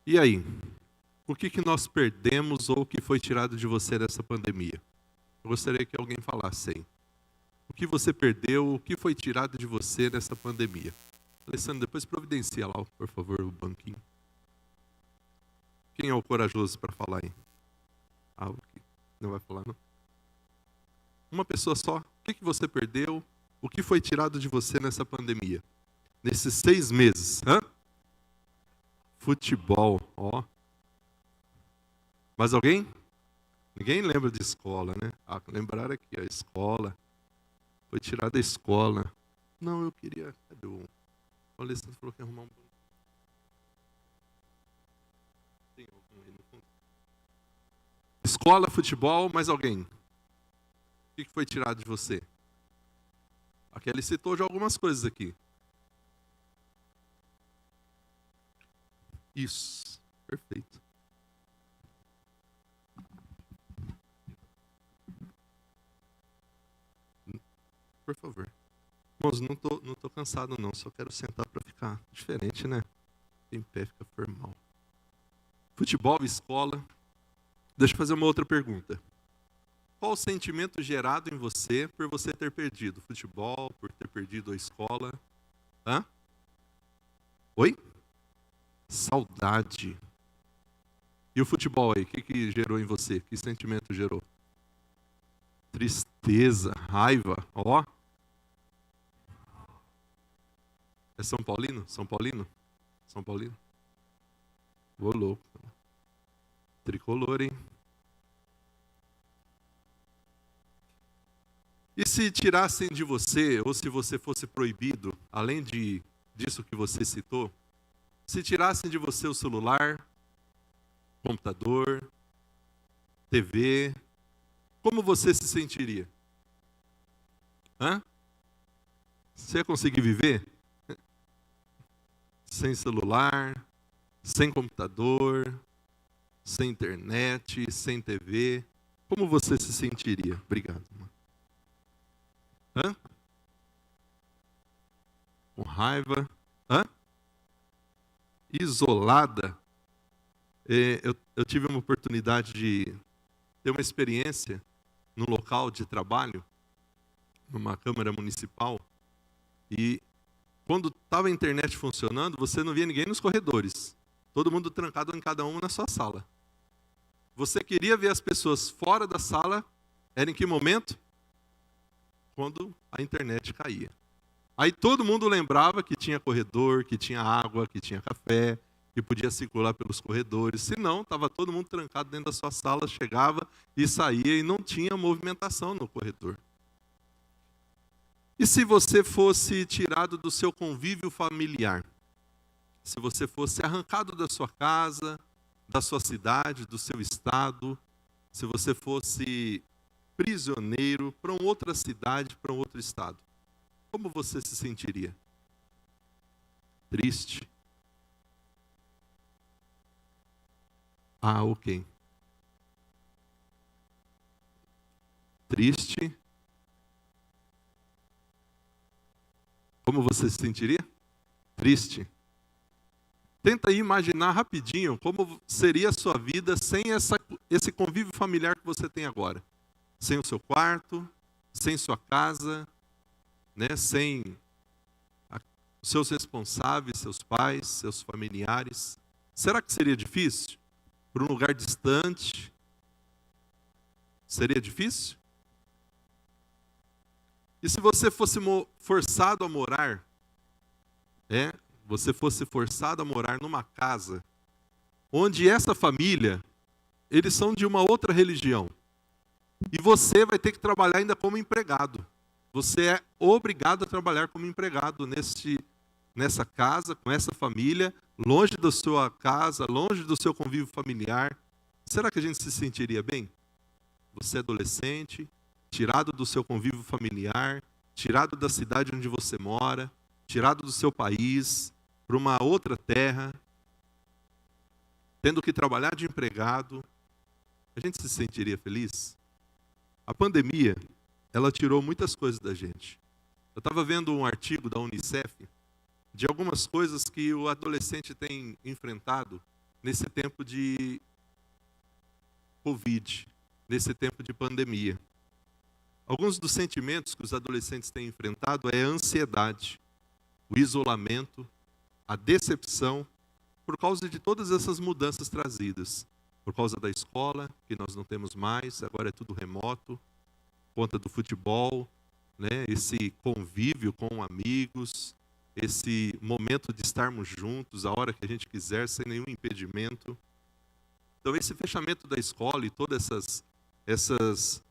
E aí? O que nós perdemos ou o que foi tirado de você nessa pandemia? Eu gostaria que alguém falasse aí. O que você perdeu, o que foi tirado de você nessa pandemia? Alessandro, depois providencia lá, por favor, o banquinho. Quem é o corajoso para falar aí? Ah, não vai falar não? Uma pessoa só. O que você perdeu? O que foi tirado de você nessa pandemia? Nesses 6 meses? Futebol, ó. Mais alguém? Ninguém lembra de escola, né? Ah, lembraram aqui, a escola. Foi tirada da escola. Não, eu queria... Cadê o... O Alessandro falou que ia arrumar um... Tem algum aí no fundo? Escola, futebol, mais alguém? O que foi tirado de você? A Kelly citou já algumas coisas aqui. Isso, perfeito. Por favor. Irmãos, não tô cansado não, só quero sentar para ficar diferente, né? Em pé fica formal. Futebol, escola. Deixa eu fazer uma outra pergunta. Qual o sentimento gerado em você por você ter perdido futebol, por ter perdido a escola? Oi? Saudade. E o futebol aí, o que gerou em você? Que sentimento gerou? Tristeza, raiva, ó. É São Paulino? São Paulino? São Paulino? Ô louco. Tricolor, hein? E se tirassem de você, ou se você fosse proibido, além disso que você citou, se tirassem de você o celular, computador, TV, como você se sentiria? Você ia conseguir viver? Sem celular, sem computador, sem internet, sem TV. Como você se sentiria? Obrigado. Com raiva? Isolada? Eu tive uma oportunidade de ter uma experiência num local de trabalho, numa Câmara Municipal, e quando estava a internet funcionando, você não via ninguém nos corredores. Todo mundo trancado em cada um na sua sala. Você queria ver as pessoas fora da sala, era em que momento? Quando a internet caía. Aí todo mundo lembrava que tinha corredor, que tinha água, que tinha café, que podia circular pelos corredores. Se não, estava todo mundo trancado dentro da sua sala, chegava e saía e não tinha movimentação no corredor. E se você fosse tirado do seu convívio familiar? Se você fosse arrancado da sua casa, da sua cidade, do seu estado, se você fosse prisioneiro para uma outra cidade, para um outro estado, como você se sentiria? Triste? Ok. Triste? Como você se sentiria? Triste? Tenta aí imaginar rapidinho como seria a sua vida sem esse convívio familiar que você tem agora. Sem o seu quarto, sem sua casa, né? Sem os seus responsáveis, seus pais, seus familiares. Será que seria difícil? Para um lugar distante? Seria difícil? E se você fosse forçado a morar, você fosse forçado a morar numa casa onde essa família, eles são de uma outra religião. E você vai ter que trabalhar ainda como empregado. Você é obrigado a trabalhar como empregado nessa casa, com essa família, longe da sua casa, longe do seu convívio familiar. Será que a gente se sentiria bem? Você é adolescente, tirado do seu convívio familiar, tirado da cidade onde você mora, tirado do seu país, para uma outra terra, tendo que trabalhar de empregado, a gente se sentiria feliz? A pandemia, ela tirou muitas coisas da gente. Eu estava vendo um artigo da Unicef de algumas coisas que o adolescente tem enfrentado nesse tempo de Covid, nesse tempo de pandemia. Alguns dos sentimentos que os adolescentes têm enfrentado é a ansiedade, o isolamento, a decepção, por causa de todas essas mudanças trazidas. Por causa da escola, que nós não temos mais, agora é tudo remoto, por conta do futebol, né? Esse convívio com amigos, esse momento de estarmos juntos a hora que a gente quiser, sem nenhum impedimento. Então esse fechamento da escola e todas essas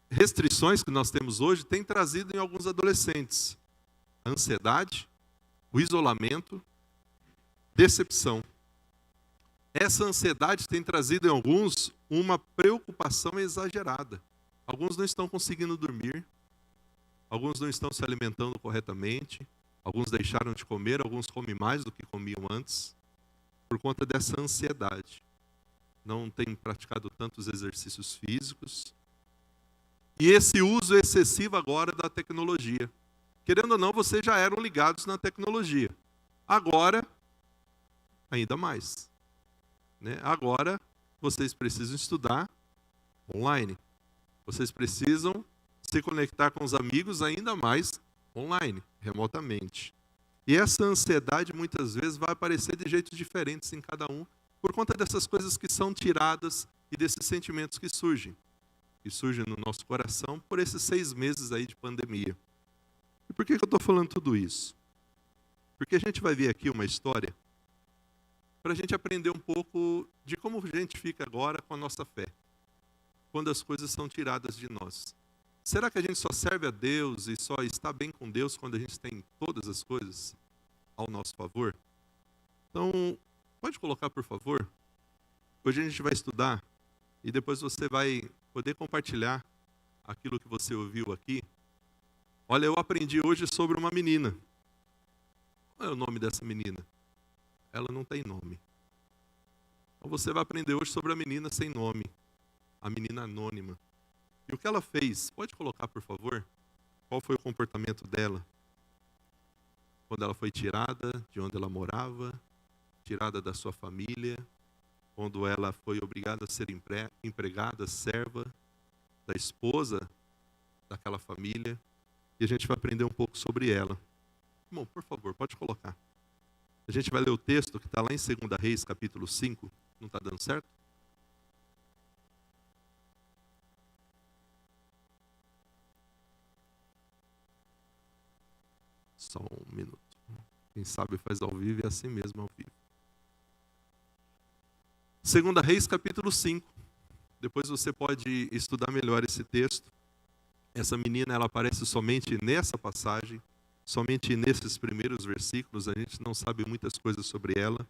restrições que nós temos hoje tem trazido em alguns adolescentes a ansiedade, o isolamento, decepção. Essa ansiedade tem trazido em alguns uma preocupação exagerada. Alguns não estão conseguindo dormir, alguns não estão se alimentando corretamente, alguns deixaram de comer, alguns comem mais do que comiam antes, por conta dessa ansiedade. Não têm praticado tantos exercícios físicos. E esse uso excessivo agora da tecnologia. Querendo ou não, vocês já eram ligados na tecnologia. Agora, ainda mais. Né? Agora, vocês precisam estudar online. Vocês precisam se conectar com os amigos ainda mais online, remotamente. E essa ansiedade, muitas vezes, vai aparecer de jeitos diferentes em cada um, por conta dessas coisas que são tiradas e desses sentimentos que surgem no nosso coração por esses 6 meses aí de pandemia. E por que eu estou falando tudo isso? Porque a gente vai ver aqui uma história para a gente aprender um pouco de como a gente fica agora com a nossa fé, quando as coisas são tiradas de nós. Será que a gente só serve a Deus e só está bem com Deus quando a gente tem todas as coisas ao nosso favor? Então, pode colocar, por favor? Hoje a gente vai estudar e depois você vai poder compartilhar aquilo que você ouviu aqui. Olha, eu aprendi hoje sobre uma menina. Qual é o nome dessa menina? Ela não tem nome. Então você vai aprender hoje sobre a menina sem nome, a menina anônima. E o que ela fez? Pode colocar, por favor? Qual foi o comportamento dela? Quando ela foi tirada de onde ela morava, tirada da sua família, quando ela foi obrigada a ser empregada, serva da esposa daquela família. E a gente vai aprender um pouco sobre ela. Bom, por favor, pode colocar. A gente vai ler o texto que está lá em 2 Reis, capítulo 5. Não está dando certo? Só um minuto. Quem sabe faz ao vivo e assim mesmo ao vivo. 2 Reis, capítulo 5. Depois você pode estudar melhor esse texto. Essa menina, ela aparece somente nessa passagem, somente nesses primeiros versículos. A gente não sabe muitas coisas sobre ela.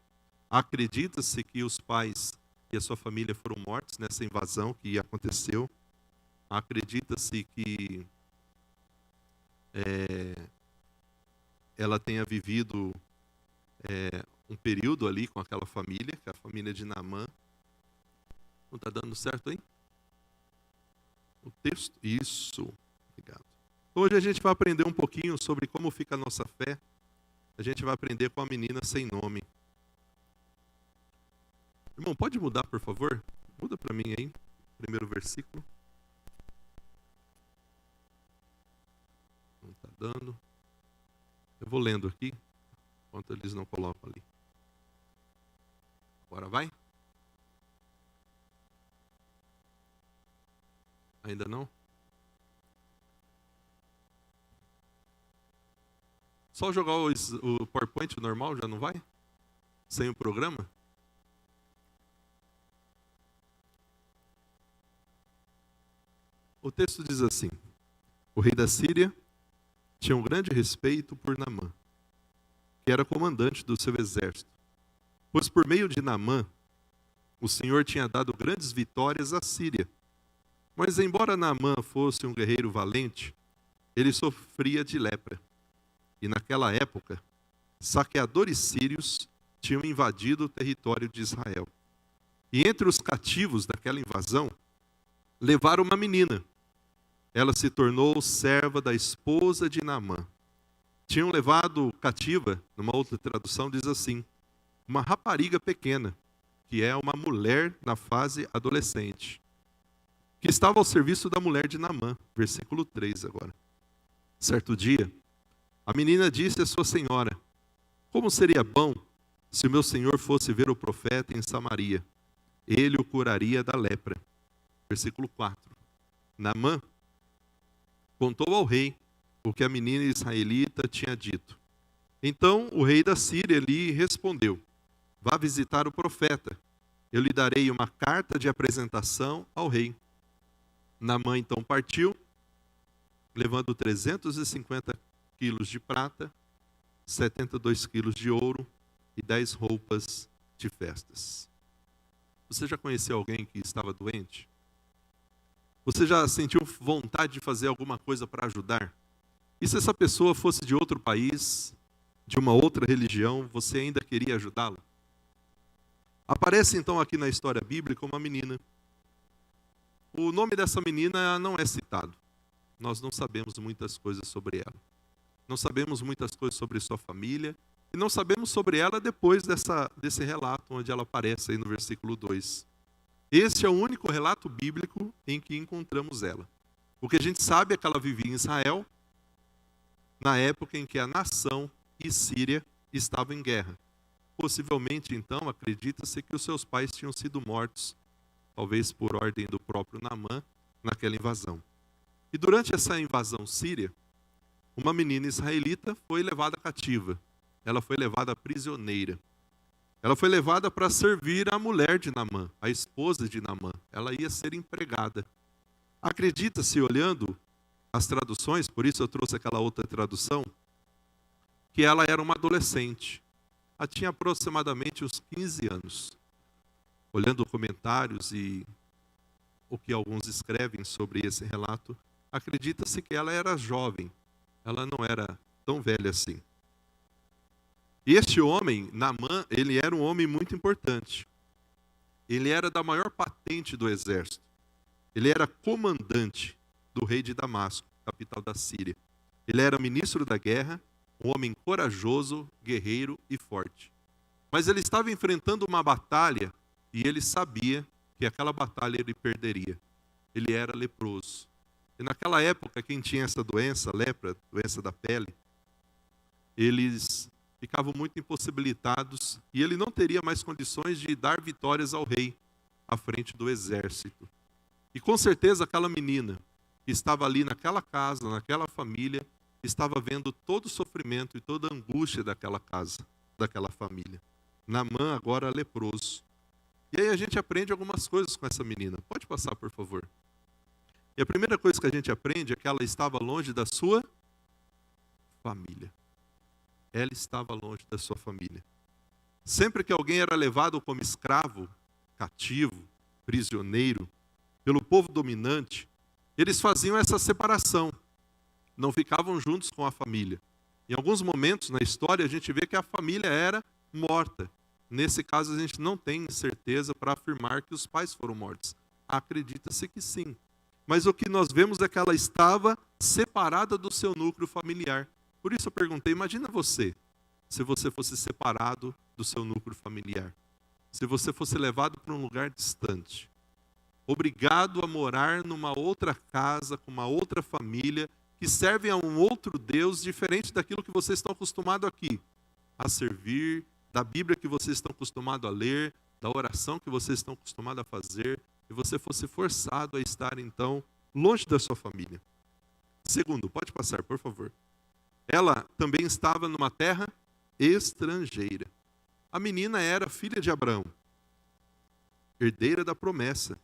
Acredita-se que os pais e a sua família foram mortos nessa invasão que aconteceu. Acredita-se que ela tenha vivido um período ali com aquela família, que é a família de Naamã. Não está dando certo aí? O texto? Isso. Obrigado. Hoje a gente vai aprender um pouquinho sobre como fica a nossa fé. A gente vai aprender com a menina sem nome. Irmão, pode mudar, por favor? Muda para mim aí, primeiro versículo. Não está dando. Eu vou lendo aqui, enquanto eles não colocam ali. Agora vai? Ainda não? Só jogar o PowerPoint normal já não vai? Sem o programa? O texto diz assim: o rei da Síria tinha um grande respeito por Naamã, que era comandante do seu exército, pois por meio de Naamã o Senhor tinha dado grandes vitórias à Síria. Mas embora Naamã fosse um guerreiro valente, ele sofria de lepra. E naquela época, saqueadores sírios tinham invadido o território de Israel. E entre os cativos daquela invasão, levaram uma menina. Ela se tornou serva da esposa de Naamã. Tinham levado cativa, numa outra tradução diz assim: uma rapariga pequena, que é uma mulher na fase adolescente, que estava ao serviço da mulher de Naamã, versículo 3 agora. Certo dia, a menina disse à sua senhora: como seria bom se o meu senhor fosse ver o profeta em Samaria. Ele o curaria da lepra. Versículo 4. Naamã contou ao rei o que a menina israelita tinha dito. Então o rei da Síria lhe respondeu: vá visitar o profeta. Eu lhe darei uma carta de apresentação ao rei. Naamã então partiu, levando 350 quilos de prata, 72 quilos de ouro e 10 roupas de festas. Você já conheceu alguém que estava doente? Você já sentiu vontade de fazer alguma coisa para ajudar? E se essa pessoa fosse de outro país, de uma outra religião, você ainda queria ajudá-la? Aparece então aqui na história bíblica uma menina. O nome dessa menina não é citado. Nós não sabemos muitas coisas sobre ela. Não sabemos muitas coisas sobre sua família. E não sabemos sobre ela depois desse relato, onde ela aparece aí no versículo 2. Este é o único relato bíblico em que encontramos ela. O que a gente sabe é que ela vivia em Israel, na época em que a nação e Síria estavam em guerra. Possivelmente, então, acredita-se que os seus pais tinham sido mortos, talvez por ordem do próprio Naamã, naquela invasão. E durante essa invasão síria, uma menina israelita foi levada cativa. Ela foi levada prisioneira. Ela foi levada para servir a mulher de Naamã, a esposa de Naamã. Ela ia ser empregada. Acredita-se, olhando as traduções, por isso eu trouxe aquela outra tradução, que ela era uma adolescente. Ela tinha aproximadamente uns 15 anos. Olhando comentários e o que alguns escrevem sobre esse relato, acredita-se que ela era jovem. Ela não era tão velha assim. E este homem, Naamã, ele era um homem muito importante. Ele era da maior patente do exército. Ele era comandante do rei de Damasco, capital da Síria. Ele era ministro da guerra, um homem corajoso, guerreiro e forte. Mas ele estava enfrentando uma batalha e ele sabia que aquela batalha ele perderia. Ele era leproso. E naquela época, quem tinha essa doença, lepra, doença da pele, eles ficavam muito impossibilitados e ele não teria mais condições de dar vitórias ao rei à frente do exército. E com certeza aquela menina que estava ali naquela casa, naquela família, estava vendo todo o sofrimento e toda a angústia daquela casa, daquela família. Naamã agora leproso. E aí a gente aprende algumas coisas com essa menina. Pode passar, por favor. E a primeira coisa que a gente aprende é que ela estava longe da sua família. Ela estava longe da sua família. Sempre que alguém era levado como escravo, cativo, prisioneiro, pelo povo dominante, eles faziam essa separação. Não ficavam juntos com a família. Em alguns momentos na história a gente vê que a família era morta. Nesse caso a gente não tem certeza para afirmar que os pais foram mortos. Acredita-se que sim. Mas o que nós vemos é que ela estava separada do seu núcleo familiar. Por isso eu perguntei, imagina você, se você fosse separado do seu núcleo familiar. Se você fosse levado para um lugar distante. Obrigado a morar numa outra casa, com uma outra família, que servem a um outro Deus diferente daquilo que vocês estão acostumados aqui. A servir, da Bíblia que vocês estão acostumados a ler, da oração que vocês estão acostumados a fazer, e você fosse forçado a estar, então, longe da sua família. Segundo, pode passar, por favor. Ela também estava numa terra estrangeira. A menina era filha de Abraão, herdeira da promessa,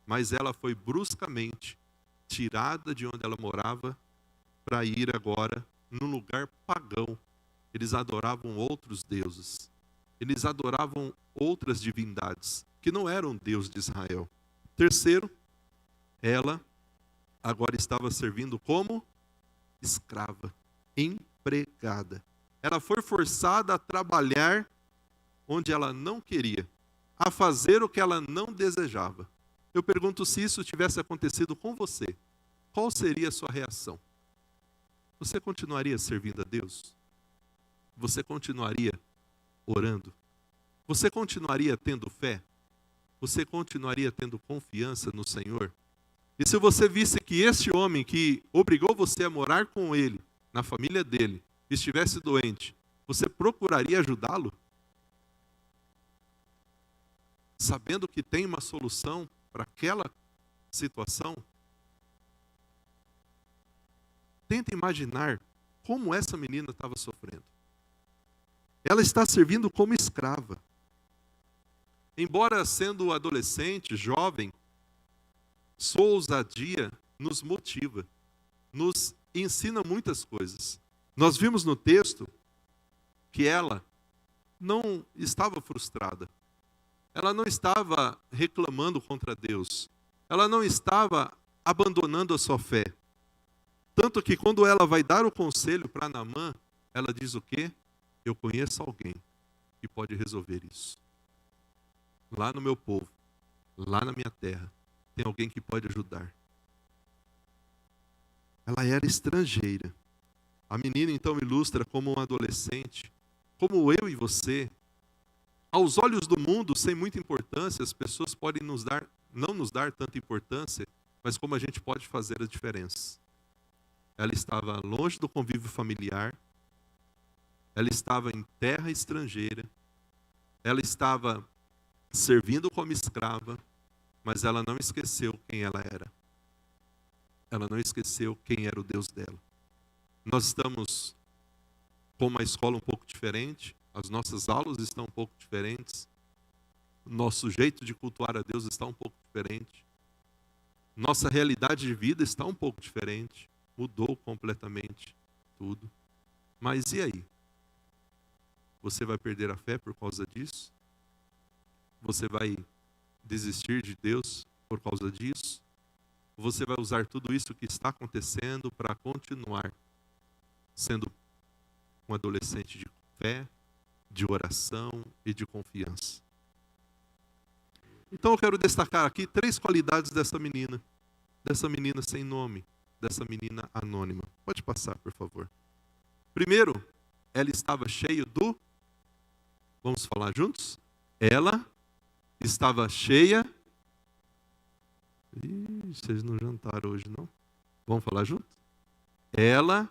mas ela foi bruscamente tirada de onde ela morava para ir agora num lugar pagão. Eles adoravam outros deuses. Eles adoravam outras divindades, que não eram Deus de Israel. Terceiro, ela agora estava servindo como escrava, empregada. Ela foi forçada a trabalhar onde ela não queria, a fazer o que ela não desejava. Eu pergunto, se isso tivesse acontecido com você, qual seria a sua reação? Você continuaria servindo a Deus? Você continuaria orando? Você continuaria tendo fé? Você continuaria tendo confiança no Senhor? E se você visse que esse homem que obrigou você a morar com ele, na família dele, estivesse doente, você procuraria ajudá-lo? Sabendo que tem uma solução para aquela situação? Tenta imaginar como essa menina estava sofrendo. Ela está servindo como escrava. Embora sendo adolescente, jovem, sua ousadia nos motiva, nos ensina muitas coisas. Nós vimos no texto que ela não estava frustrada. Ela não estava reclamando contra Deus. Ela não estava abandonando a sua fé. Tanto que quando ela vai dar o conselho para Naamã, ela diz o quê? Eu conheço alguém que pode resolver isso. Lá no meu povo, lá na minha terra, tem alguém que pode ajudar. Ela era estrangeira. A menina então ilustra como um adolescente, como eu e você. Aos olhos do mundo, sem muita importância, as pessoas podem não nos dar tanta importância, mas como a gente pode fazer a diferença. Ela estava longe do convívio familiar, ela estava em terra estrangeira, ela estava servindo como escrava, mas ela não esqueceu quem ela era. Ela não esqueceu quem era o Deus dela. Nós estamos com uma escola um pouco diferente, as nossas aulas estão um pouco diferentes, o nosso jeito de cultuar a Deus está um pouco diferente, nossa realidade de vida está um pouco diferente, mudou completamente tudo. Mas e aí? Você vai perder a fé por causa disso? Você vai desistir de Deus por causa disso? Você vai usar tudo isso que está acontecendo para continuar sendo um adolescente de fé, de oração e de confiança? Então eu quero destacar aqui 3 qualidades dessa menina sem nome, dessa menina anônima. Pode passar, por favor. Primeiro, ela estava cheia do... Vamos falar juntos? Ela estava cheia... vocês não jantaram hoje, não? Vamos falar junto? Ela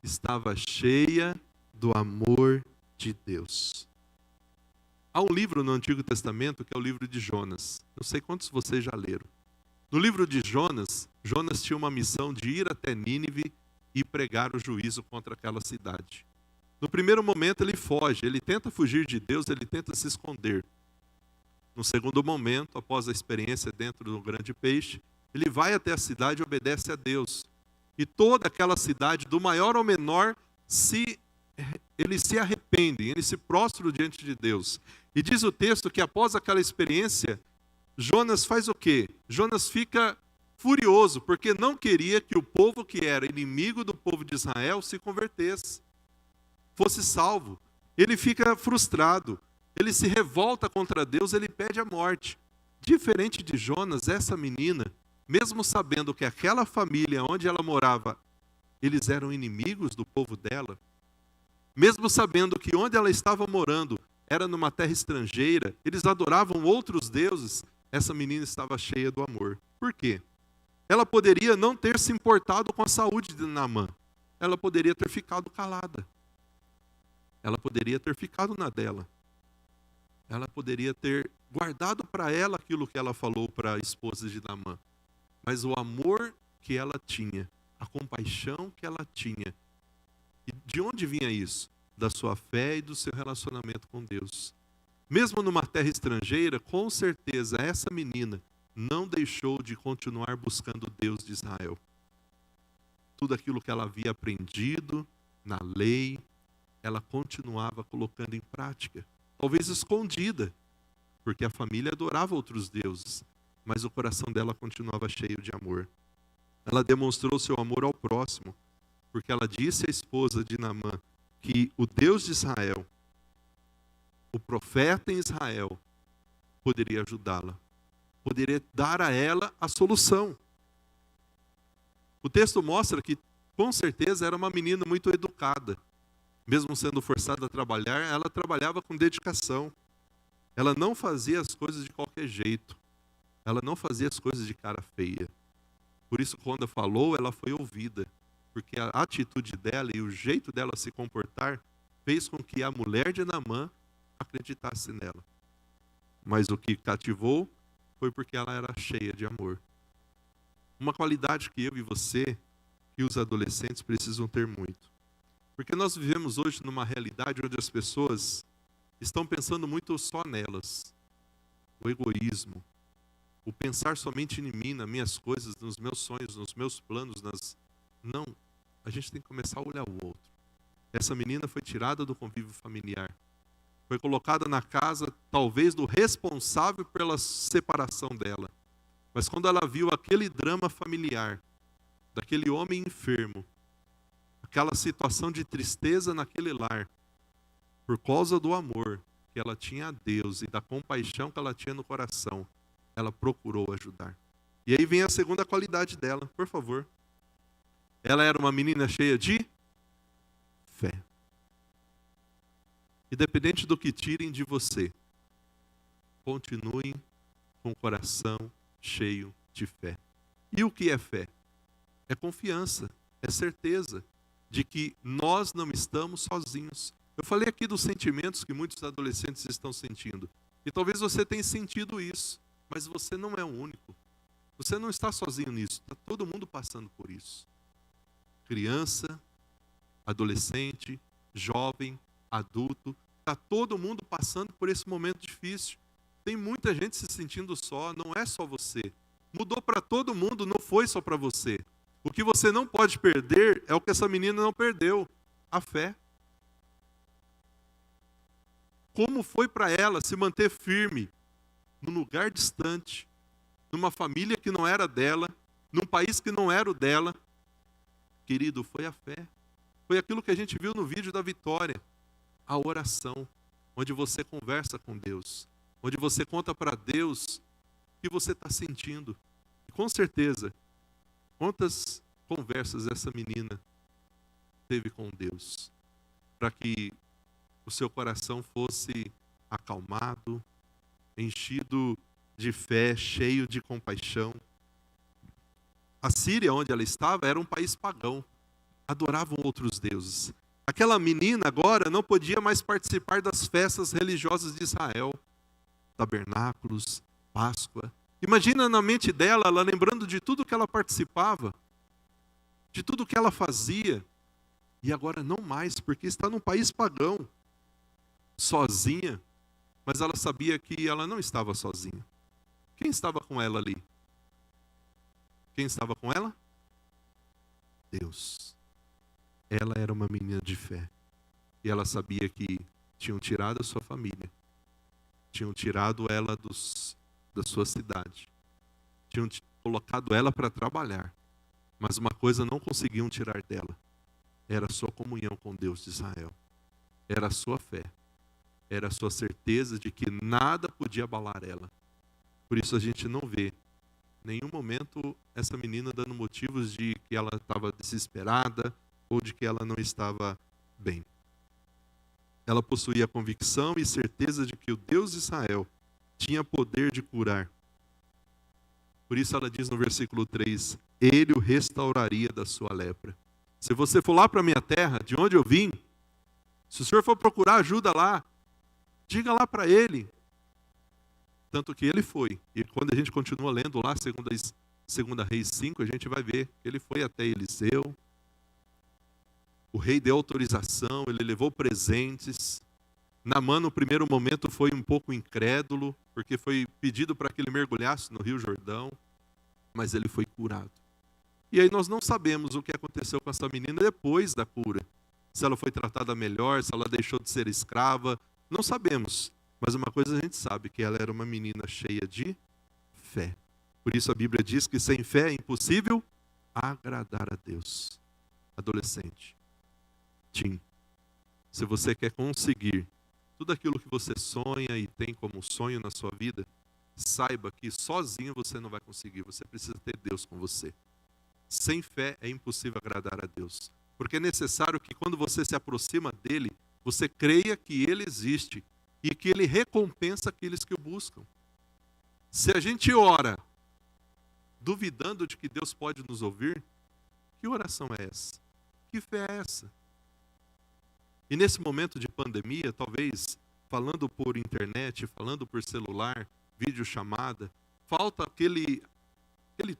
estava cheia do amor de Deus. Há um livro no Antigo Testamento que é o livro de Jonas. Não sei quantos vocês já leram. No livro de Jonas, Jonas tinha uma missão de ir até Nínive e pregar o juízo contra aquela cidade. No primeiro momento ele foge, ele tenta fugir de Deus, ele tenta se esconder. No segundo momento, após a experiência dentro do grande peixe, ele vai até a cidade e obedece a Deus. E toda aquela cidade, do maior ao menor, eles se arrependem, eles se prostram diante de Deus. E diz o texto que após aquela experiência, Jonas faz o quê? Jonas fica furioso, porque não queria que o povo que era inimigo do povo de Israel se convertesse, fosse salvo. Ele fica frustrado, ele se revolta contra Deus, ele pede a morte. Diferente de Jonas, essa menina, mesmo sabendo que aquela família onde ela morava, eles eram inimigos do povo dela, mesmo sabendo que onde ela estava morando era numa terra estrangeira, eles adoravam outros deuses, essa menina estava cheia do amor. Por quê? Ela poderia não ter se importado com a saúde de Naamã. Ela poderia ter ficado calada. Ela poderia ter ficado na dela. Ela poderia ter guardado para ela aquilo que ela falou para a esposa de Naamã. Mas o amor que ela tinha, a compaixão que ela tinha. E de onde vinha isso? Da sua fé e do seu relacionamento com Deus. Mesmo numa terra estrangeira, com certeza essa menina não deixou de continuar buscando o Deus de Israel. Tudo aquilo que ela havia aprendido na lei, ela continuava colocando em prática. Talvez escondida, porque a família adorava outros deuses, mas o coração dela continuava cheio de amor. Ela demonstrou seu amor ao próximo, porque ela disse à esposa de Naamã que o Deus de Israel, o profeta em Israel, poderia ajudá-la, poderia dar a ela a solução. O texto mostra que, com certeza, era uma menina muito educada. Mesmo sendo forçada a trabalhar, ela trabalhava com dedicação. Ela não fazia as coisas de qualquer jeito. Ela não fazia as coisas de cara feia. Por isso, quando falou, ela foi ouvida. Porque a atitude dela e o jeito dela se comportar fez com que a mulher de Naamã acreditasse nela. Mas o que cativou foi porque ela era cheia de amor. Uma qualidade que eu e você, que os adolescentes precisam ter muito. Porque nós vivemos hoje numa realidade onde as pessoas estão pensando muito só nelas. O egoísmo, o pensar somente em mim, nas minhas coisas, nos meus sonhos, nos meus planos. Não, a gente tem que começar a olhar o outro. Essa menina foi tirada do convívio familiar. Foi colocada na casa, talvez, do responsável pela separação dela. Mas quando ela viu aquele drama familiar, daquele homem enfermo, aquela situação de tristeza naquele lar, por causa do amor que ela tinha a Deus e da compaixão que ela tinha no coração, ela procurou ajudar. E aí vem a segunda qualidade dela, por favor. Ela era uma menina cheia de fé. Independente do que tirem de você, continuem com o coração cheio de fé. E o que é fé? É confiança, é certeza de que nós não estamos sozinhos. Eu falei aqui dos sentimentos que muitos adolescentes estão sentindo. E talvez você tenha sentido isso, mas você não é o único. Você não está sozinho nisso, está todo mundo passando por isso. Criança, adolescente, jovem, adulto, está todo mundo passando por esse momento difícil. Tem muita gente se sentindo só, não é só você. Mudou para todo mundo, não foi só para você. O que você não pode perder é o que essa menina não perdeu, a fé. Como foi para ela se manter firme num lugar distante, numa família que não era dela, num país que não era o dela? Querido, foi a fé. Foi aquilo que a gente viu no vídeo da Vitória. A oração, onde você conversa com Deus, onde você conta para Deus o que você está sentindo. E com certeza, quantas conversas essa menina teve com Deus, para que o seu coração fosse acalmado, enchido de fé, cheio de compaixão. A Síria, onde ela estava, era um país pagão. Adoravam outros deuses. Aquela menina agora não podia mais participar das festas religiosas de Israel. Tabernáculos, Páscoa. Imagina na mente dela, ela lembrando de tudo que ela participava, de tudo que ela fazia. E agora não mais, porque está num país pagão, sozinha. Mas ela sabia que ela não estava sozinha. Quem estava com ela ali? Quem estava com ela? Deus. Ela era uma menina de fé. E ela sabia que tinham tirado a sua família. Tinham tirado ela da sua cidade. Tinham colocado ela para trabalhar. Mas uma coisa não conseguiam tirar dela. Era a sua comunhão com Deus de Israel. Era a sua fé. Era a sua certeza de que nada podia abalar ela. Por isso a gente não vê em nenhum momento essa menina dando motivos de que ela estava desesperada ou de que ela não estava bem. Ela possuía a convicção e certeza de que o Deus de Israel tinha poder de curar. Por isso ela diz no versículo 3, Ele o restauraria da sua lepra. Se você for lá para a minha terra, de onde eu vim, se o senhor for procurar ajuda lá, diga lá para ele. Tanto que ele foi. E quando a gente continua lendo lá, segunda Reis 5, a gente vai ver que ele foi até Eliseu. O rei deu autorização, ele levou presentes. Naamã, no primeiro momento, foi um pouco incrédulo, porque foi pedido para que ele mergulhasse no Rio Jordão, mas ele foi curado. E aí nós não sabemos o que aconteceu com essa menina depois da cura. Se ela foi tratada melhor, se ela deixou de ser escrava, não sabemos. Mas uma coisa a gente sabe, que ela era uma menina cheia de fé. Por isso a Bíblia diz que sem fé é impossível agradar a Deus. Adolescente, teen, se você quer conseguir tudo aquilo que você sonha e tem como sonho na sua vida, saiba que sozinho você não vai conseguir, você precisa ter Deus com você. Sem fé é impossível agradar a Deus, porque é necessário que quando você se aproxima dele, você creia que ele existe e que Ele recompensa aqueles que o buscam. Se a gente ora duvidando de que Deus pode nos ouvir, que oração é essa? Que fé é essa? E nesse momento de pandemia, talvez falando por internet, falando por celular, videochamada, falta aquele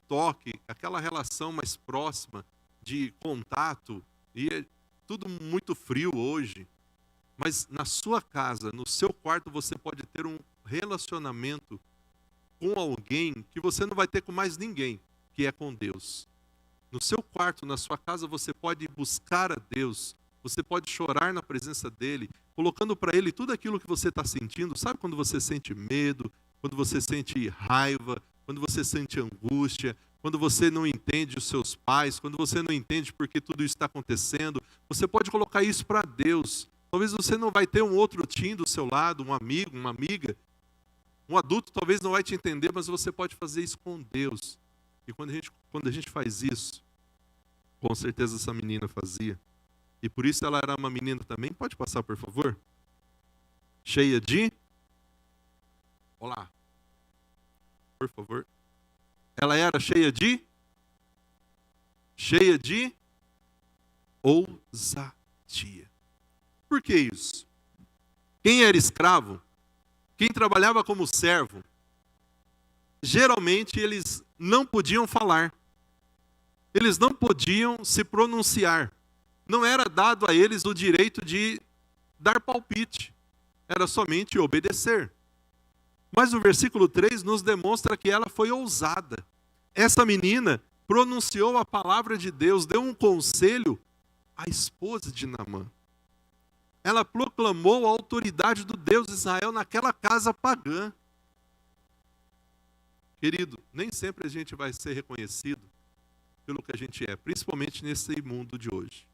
toque, aquela relação mais próxima de contato, e é tudo muito frio hoje. Mas na sua casa, no seu quarto, você pode ter um relacionamento com alguém que você não vai ter com mais ninguém, que é com Deus. No seu quarto, na sua casa, você pode buscar a Deus, você pode chorar na presença dEle, colocando para Ele tudo aquilo que você está sentindo. Sabe quando você sente medo, quando você sente raiva, quando você sente angústia, quando você não entende os seus pais, quando você não entende por que tudo isso está acontecendo, você pode colocar isso para Deus. Talvez você não vai ter um outro tim do seu lado, um amigo, uma amiga. Um adulto talvez não vai te entender, mas você pode fazer isso com Deus. E quando a gente faz isso, com certeza essa menina fazia. E por isso ela era uma menina também. Pode passar, por favor? Cheia de... Olá. Por favor. Ela era cheia de ousadia. Por que isso? Quem era escravo, quem trabalhava como servo, geralmente eles não podiam falar. Eles não podiam se pronunciar. Não era dado a eles o direito de dar palpite. Era somente obedecer. Mas o versículo 3 nos demonstra que ela foi ousada. Essa menina pronunciou a palavra de Deus, deu um conselho à esposa de Naamã. Ela proclamou a autoridade do Deus de Israel naquela casa pagã. Querido, nem sempre a gente vai ser reconhecido pelo que a gente é, principalmente nesse mundo de hoje.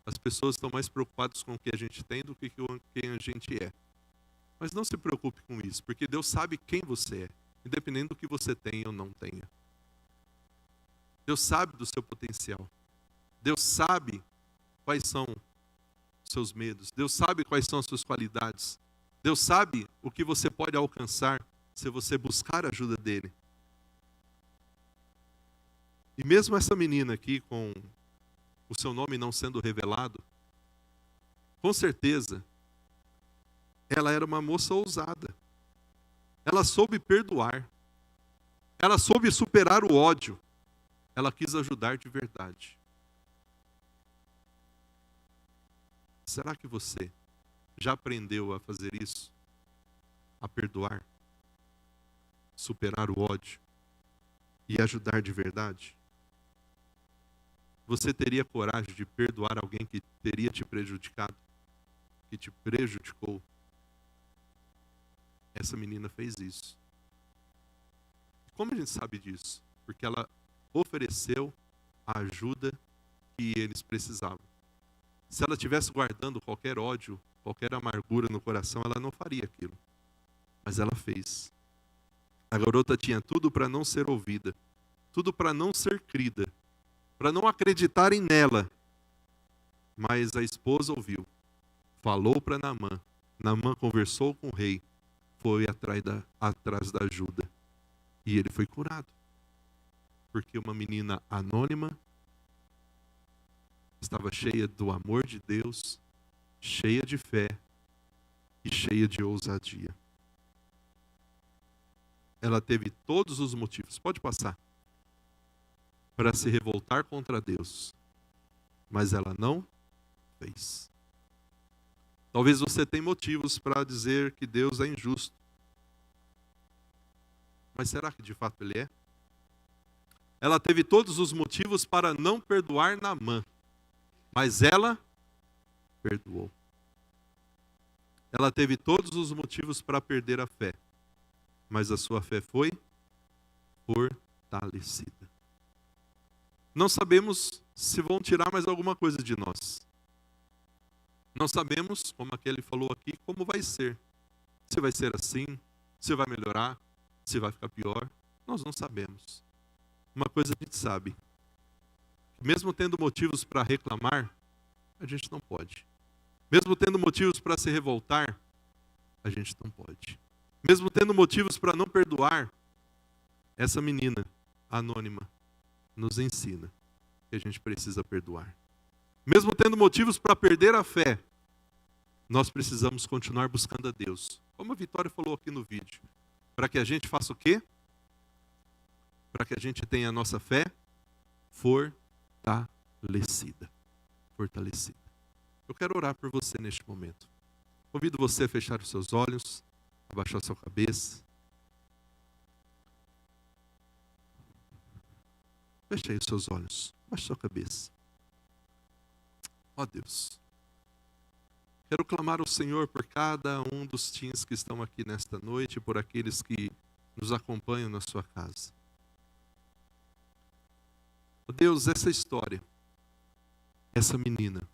As pessoas estão mais preocupadas com o que a gente tem do que com quem a gente é. Mas não se preocupe com isso, porque Deus sabe quem você é, independente do que você tenha ou não tenha. Deus sabe do seu potencial. Deus sabe quais são os seus medos. Deus sabe quais são as suas qualidades. Deus sabe o que você pode alcançar se você buscar a ajuda dEle. E mesmo essa menina aqui, com o seu nome não sendo revelado, com certeza, ela era uma moça ousada. Ela soube perdoar. Ela soube superar o ódio. Ela quis ajudar de verdade. Será que você já aprendeu a fazer isso? A perdoar? Superar o ódio? E ajudar de verdade? Você teria coragem de perdoar alguém que teria te prejudicado? Que te prejudicou? Essa menina fez isso. Como a gente sabe disso? Porque ela ofereceu a ajuda que eles precisavam. Se ela estivesse guardando qualquer ódio, qualquer amargura no coração, ela não faria aquilo. Mas ela fez. A garota tinha tudo para não ser ouvida, tudo para não ser crida, para não acreditarem nela. Mas a esposa ouviu, falou para Naamã. Naamã conversou com o rei, foi atrás da ajuda. E ele foi curado. Porque uma menina anônima estava cheia do amor de Deus, cheia de fé e cheia de ousadia. Ela teve todos os motivos, pode passar, para se revoltar contra Deus, mas ela não fez. Talvez você tenha motivos para dizer que Deus é injusto, mas será que de fato Ele é? Ela teve todos os motivos para não perdoar Naamã, mas ela perdoou. Ela teve todos os motivos para perder a fé, mas a sua fé foi fortalecida. Não sabemos se vão tirar mais alguma coisa de nós. Não sabemos, como aquele falou aqui, como vai ser. Se vai ser assim, se vai melhorar, se vai ficar pior. Nós não sabemos. Uma coisa a gente sabe. Mesmo tendo motivos para reclamar, a gente não pode. Mesmo tendo motivos para se revoltar, a gente não pode. Mesmo tendo motivos para não perdoar, essa menina anônima nos ensina que a gente precisa perdoar. Mesmo tendo motivos para perder a fé, nós precisamos continuar buscando a Deus. Como a Vitória falou aqui no vídeo. Para que a gente faça o quê? Para que a gente tenha a nossa fé fortalecida. Fortalecida. Eu quero orar por você neste momento. Convido você a fechar os seus olhos, abaixar a sua cabeça. Feche aí os seus olhos, abaixe a sua cabeça. Ó Deus, quero clamar ao Senhor por cada um dos teens que estão aqui nesta noite, por aqueles que nos acompanham na sua casa. Ó Deus, essa história, essa menina,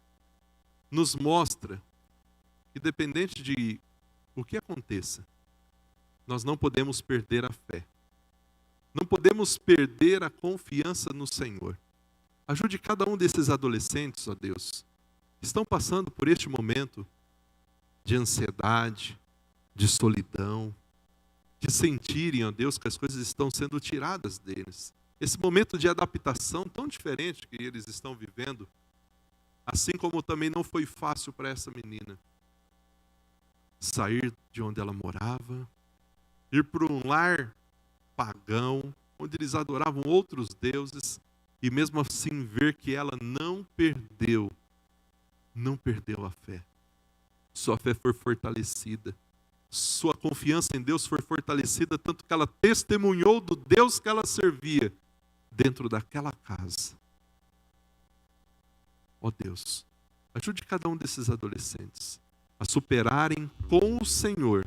nos mostra que, independente de o que aconteça, nós não podemos perder a fé. Não podemos perder a confiança no Senhor. Ajude cada um desses adolescentes, ó Deus, que estão passando por este momento de ansiedade, de solidão, de sentirem, ó Deus, que as coisas estão sendo tiradas deles. Esse momento de adaptação tão diferente que eles estão vivendo, assim como também não foi fácil para essa menina sair de onde ela morava, ir para um lar pagão, onde eles adoravam outros deuses, e mesmo assim ver que ela não perdeu a fé. Sua fé foi fortalecida, sua confiança em Deus foi fortalecida, tanto que ela testemunhou do Deus que ela servia dentro daquela casa. Ó Deus, ajude cada um desses adolescentes a superarem com o Senhor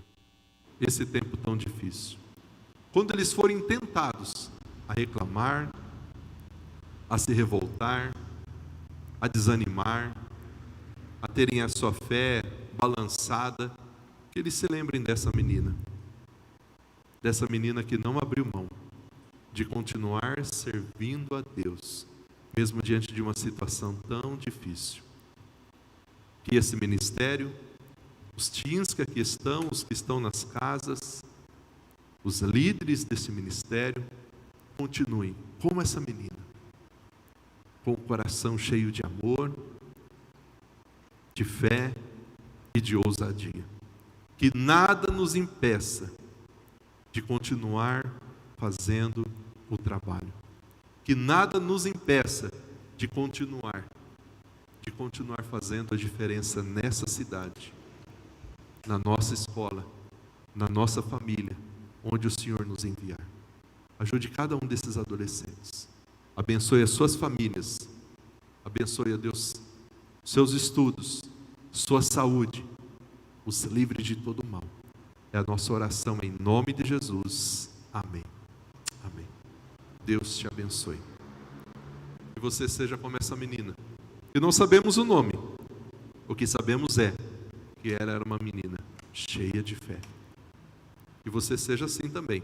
esse tempo tão difícil. Quando eles forem tentados a reclamar, a se revoltar, a desanimar, a terem a sua fé balançada, que eles se lembrem dessa menina que não abriu mão de continuar servindo a Deus, mesmo diante de uma situação tão difícil. Que esse ministério, os teens que aqui estão, os que estão nas casas, os líderes desse ministério, continuem como essa menina, com o coração cheio de amor, de fé e de ousadia. Que nada nos impeça de continuar fazendo o trabalho. Que nada nos impeça de continuar fazendo a diferença nessa cidade, na nossa escola, na nossa família, onde o Senhor nos enviar. Ajude cada um desses adolescentes. Abençoe as suas famílias. Abençoe, a Deus, seus estudos, sua saúde. Os livre de todo mal. É a nossa oração em nome de Jesus. Amém. Amém. Deus te abençoe. Que você seja como essa menina. E não sabemos o nome. O que sabemos é que ela era uma menina cheia de fé. Que você seja assim também,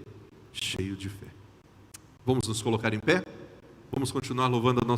cheio de fé. Vamos nos colocar em pé? Vamos continuar louvando a nossa